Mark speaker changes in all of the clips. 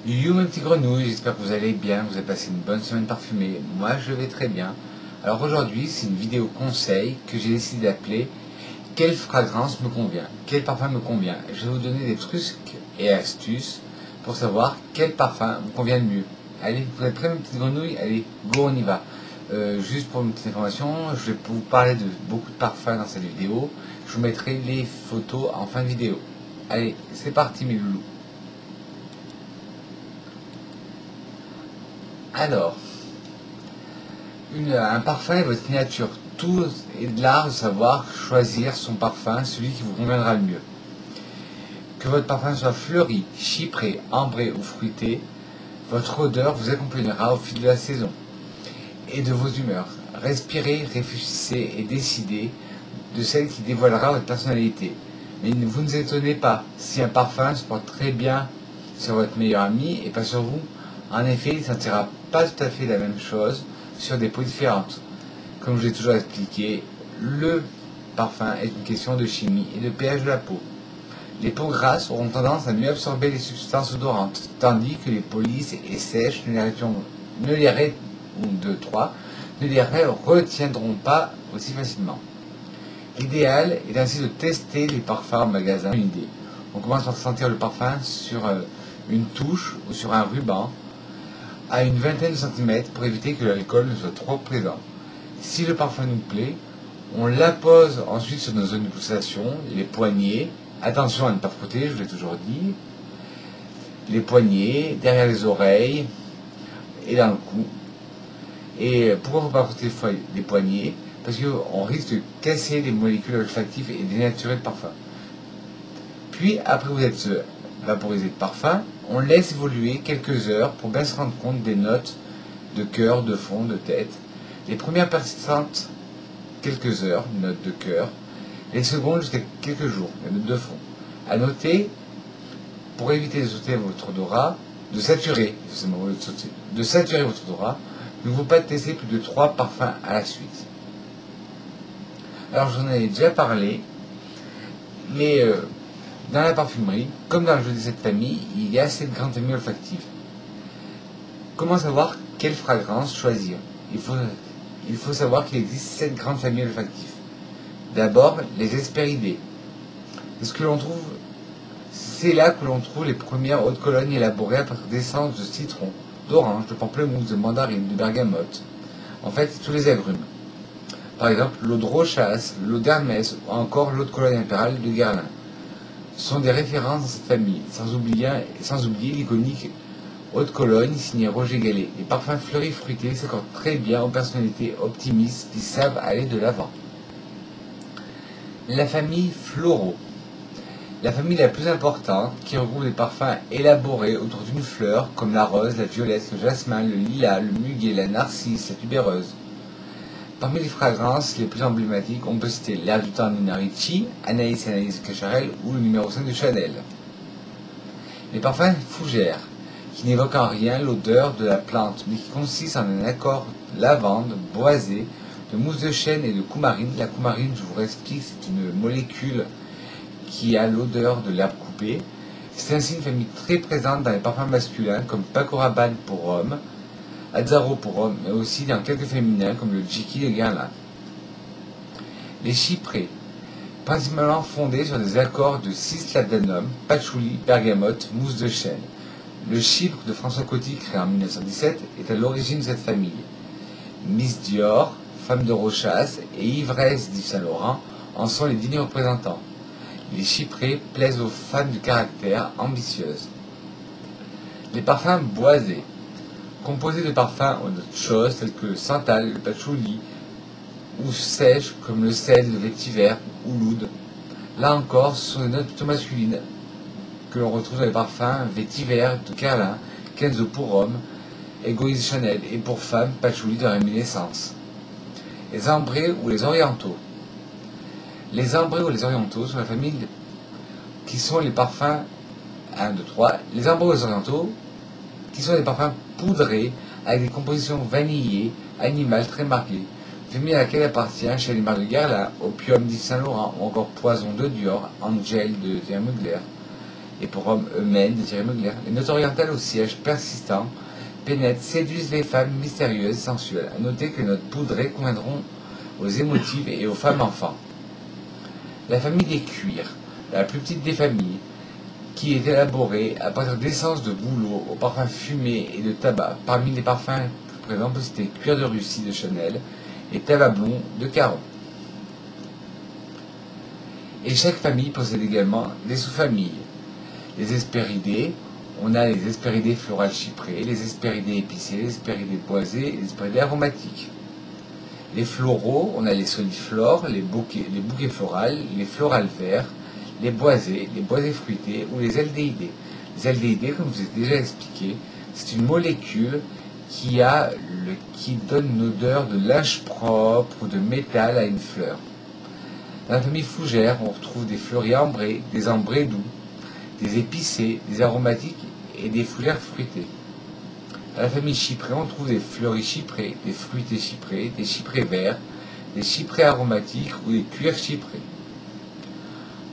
Speaker 1: You mes petits grenouilles, j'espère que vous allez bien, vous avez passé une bonne semaine parfumée. Moi je vais très bien. Alors aujourd'hui c'est une vidéo conseil que j'ai décidé d'appeler quelle fragrance me convient, quel parfum me convient. Je vais vous donner des trucs et astuces pour savoir quel parfum vous convient le mieux. Allez, vous êtes prêts mes petites grenouilles? Allez, go on y va. Juste pour une petite information, je vais vous parler de beaucoup de parfums dans cette vidéo. Je vous mettrai les photos en fin de vidéo. Allez, c'est parti mes loulous. Alors, un parfum est votre signature. Tout est de l'art de savoir choisir son parfum, celui qui vous conviendra le mieux. Que votre parfum soit fleuri, chypré, ambré ou fruité, votre odeur vous accompagnera au fil de la saison et de vos humeurs. Respirez, réfléchissez et décidez de celle qui dévoilera votre personnalité. Mais ne vous étonnez pas si un parfum se porte très bien sur votre meilleur ami et pas sur vous. En effet, il ne sentira pas tout à fait la même chose sur des peaux différentes. Comme je l'ai toujours expliqué, le parfum est une question de chimie et de pH de la peau. Les peaux grasses auront tendance à mieux absorber les substances odorantes, tandis que les peaux lisses et sèches ne les retiendront pas aussi facilement. L'idéal est ainsi de tester les parfums en magasin. Une idée. On commence par sentir le parfum sur une touche ou sur un ruban à une vingtaine de centimètres pour éviter que l'alcool ne soit trop présent. Si le parfum nous plaît, on l'appose ensuite sur nos zones de pulsation, les poignets. Attention à ne pas frotter, je vous l'ai toujours dit. Les poignets, derrière les oreilles et dans le cou. Et pourquoi il ne faut pas frotter les poignets? Parce qu'on risque de casser les molécules olfactives et dénaturer le parfum. Puis, après vous êtes vaporisé de parfum, on laisse évoluer quelques heures pour bien se rendre compte des notes de cœur, de fond, de tête. Les premières persistantes, quelques heures, notes de cœur. Les secondes jusqu'à quelques jours, les notes de fond. À noter, pour éviter de sauter votre odorat, de saturer votre odorat, il ne faut pas tester plus de 3 parfums à la suite. Alors j'en ai déjà parlé, mais dans la parfumerie, comme dans le jeu de cette famille, il y a 7 grandes familles olfactives. Comment savoir quelle fragrance choisir? Il faut savoir qu'il existe 7 grandes familles olfactives. D'abord, les hespéridés. C'est là que l'on trouve les premières eaux de Cologne élaborées à partir d'essences de citron, d'orange, de pamplemousse, de mandarine, de bergamote. En fait, tous les agrumes. Par exemple, l'eau de Rochas, l'eau d'Hermès ou encore l'eau de Cologne impériale de Guerlain sont des références dans cette famille, sans oublier l'iconique eau de Cologne signée Roger Gallet. Les parfums fleuris fruités s'accordent très bien aux personnalités optimistes qui savent aller de l'avant. La famille Floraux. La famille la plus importante qui regroupe des parfums élaborés autour d'une fleur comme la rose, la violette, le jasmin, le lilas, le muguet, la narcisse, la tubéreuse. Parmi les fragrances les plus emblématiques, on peut citer l'air du temps de Nina Ricci, Anaïs Cacharel ou le numéro 5 de Chanel. Les parfums fougères, qui n'évoquent en rien l'odeur de la plante, mais qui consistent en un accord lavande, boisé, de mousse de chêne et de coumarine. La coumarine, je vous explique, c'est une molécule qui a l'odeur de l'herbe coupée. C'est ainsi une famille très présente dans les parfums masculins comme Paco Rabanne pour hommes, Azzaro pour hommes, mais aussi dans quelques féminins comme le Jiki de Guerlain. Les chyprés, principalement fondés sur des accords de cisplatinum, patchouli, bergamote, mousse de chêne. Le chypre de François Coty, créé en 1917, est à l'origine de cette famille. Miss Dior, Femme de Rochas et Ivresse d'Yves Saint Laurent en sont les dignes représentants. Les chyprés plaisent aux femmes de caractère ambitieuses. Les parfums boisés, composés de parfums aux notes chaudes tels que le santal, le patchouli, ou sèches comme le sel, le vétiver ou l'oud. Là encore, ce sont des notes plutôt masculines que l'on retrouve dans les parfums vétiver de Guerlain, Kenzo pour hommes, Egoïse Chanel et pour femmes, patchouli de réminiscence. Les ambrés ou les orientaux. Les ambrés ou les orientaux sont la famille qui sont les parfums 1, 2, 3. Les ambrés ou les orientaux qui sont des parfums poudrés avec des compositions vanillées, animales très marquées. Famille à laquelle appartient Chalimard de Guerlain, Opium d'Yves Saint Laurent ou encore Poison de Dior, Angel de Pierre Mugler. et pour hommes eux-mêmes désirés Mugler. Les notes orientales au siège persistant pénètrent, séduisent les femmes mystérieuses, sensuelles. À noter que les notes poudrées conviendront aux émotives et aux femmes enfants. La famille des cuirs, la plus petite des familles, qui est élaborée à partir d'essences de bouleau aux parfums fumés et de tabac. Parmi les parfums présents, on peut citer Cuir de Russie de Chanel et Tabac Blond de Caron. Et chaque famille possède également des sous-familles. Les hespéridés, on a les hespéridés florales chyprées, les hespéridés épicées, les hespéridés boisées et les hespéridés aromatiques. Les floraux, on a les soliflores, les bouquets florales, les florales verts, les boisés fruités ou les aldéhydés. Les aldéhydés, comme je vous ai déjà expliqué, c'est une molécule qui donne une odeur de linge propre ou de métal à une fleur. Dans la famille fougère, on retrouve des fleuris ambrés, des ambrés doux, des épicés, des aromatiques et des fougères fruitées. Dans la famille chyprée, on trouve des fleuris chyprés, des fruités chyprés, des chyprés verts, des chyprés aromatiques ou des cuirs chyprés.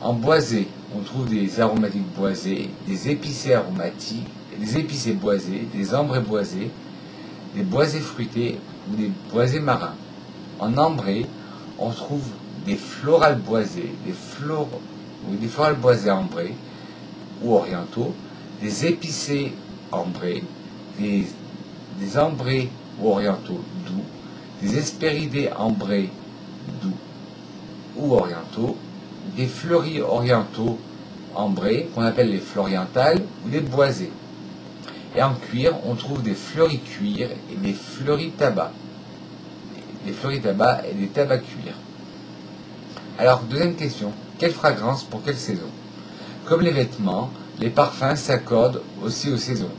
Speaker 1: En boisé, on trouve des aromatiques boisés, des épicés aromatiques, des épicés boisés, des ambrés boisés, des boisés fruités ou des boisés marins. En ambré, on trouve des florales boisés, des florales boisés ambrés ou orientaux, des épicés ambrés, des ambrés ou orientaux doux, des hespéridés ambrés doux ou orientaux, des fleuris orientaux ambrés, qu'on appelle les florientales, ou des boisés. Et en cuir, on trouve des fleuris cuir et des fleuris tabac. Des fleuris tabac et des tabacs cuir. Alors, deuxième question, quelle fragrance pour quelle saison? Comme les vêtements, les parfums s'accordent aussi aux saisons.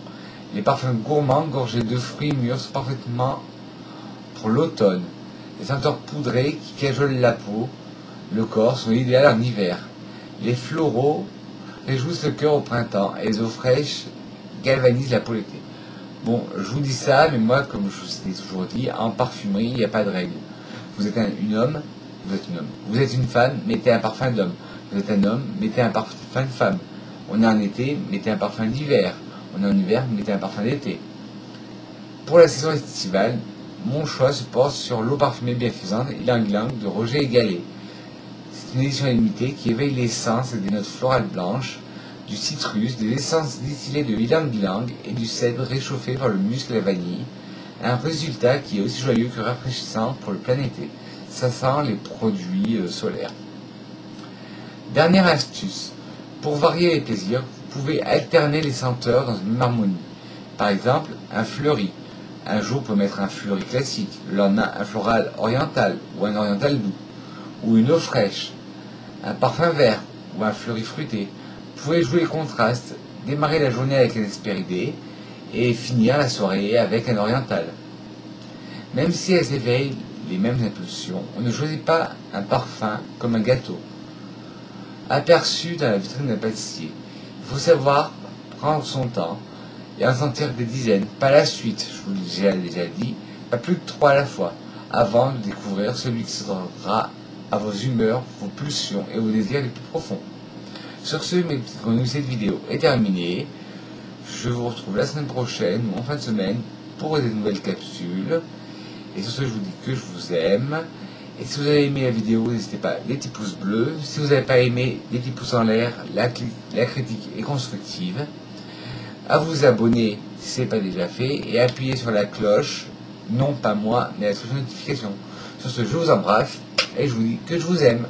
Speaker 1: Les parfums gourmands gorgés de fruits mûrs sont parfaitement pour l'automne. Les senteurs poudrées qui cajolent la peau, le corps sont idéales en hiver. Les floraux réjouissent le cœur au printemps et les eaux fraîches galvanisent la peau l'été. Bon, je vous dis ça, mais moi, comme je vous l'ai toujours dit, en parfumerie, il n'y a pas de règle. Vous êtes un homme, vous êtes une homme. Vous êtes une femme, mettez un parfum d'homme. Vous êtes un homme, mettez un parfum de femme. On est en été, mettez un parfum d'hiver. On est en hiver, mettez un parfum d'été. Pour la saison estivale, mon choix se porte sur l'eau parfumée bienfaisante Ylang Ylang de Roger et Gallet. C'est une édition limitée qui éveille l'essence et des notes florales blanches, du citrus, des essences distillées de Ylang Ylang et du cèdre réchauffé par le musc et la vanille. Un résultat qui est aussi joyeux que rafraîchissant pour le plein été. Ça sent les produits solaires. Dernière astuce. Pour varier les plaisirs, vous pouvez alterner les senteurs dans une même harmonie. Par exemple, un fleuri. Un jour, vous pouvez mettre un fleuri classique, le lendemain, un floral oriental ou un oriental doux, ou une eau fraîche, un parfum vert ou un fleuri fruité. Vous pouvez jouer le contraste, démarrer la journée avec un hespéridé et finir la soirée avec un oriental. Même si elles éveillent les mêmes impulsions, on ne choisit pas un parfum comme un gâteau. Aperçu dans la vitrine d'un pâtissier. Il faut savoir prendre son temps et en sentir des dizaines, pas la suite, je vous l'ai déjà dit, pas plus de 3 à la fois, avant de découvrir celui qui s'adressera à vos humeurs, vos pulsions et vos désirs les plus profonds. Sur ce, mes petites grenouilles, cette vidéo est terminée. Je vous retrouve la semaine prochaine ou en fin de semaine pour des nouvelles capsules. Et sur ce, je vous dis que je vous aime. Et si vous avez aimé la vidéo, n'hésitez pas, les petits pouces bleus. Si vous n'avez pas aimé, les petits pouces en l'air, la critique est constructive. À vous abonner si ce n'est pas déjà fait. Et appuyer sur la cloche, non pas moi, mais la notification. Sur ce, je vous embrasse et je vous dis que je vous aime.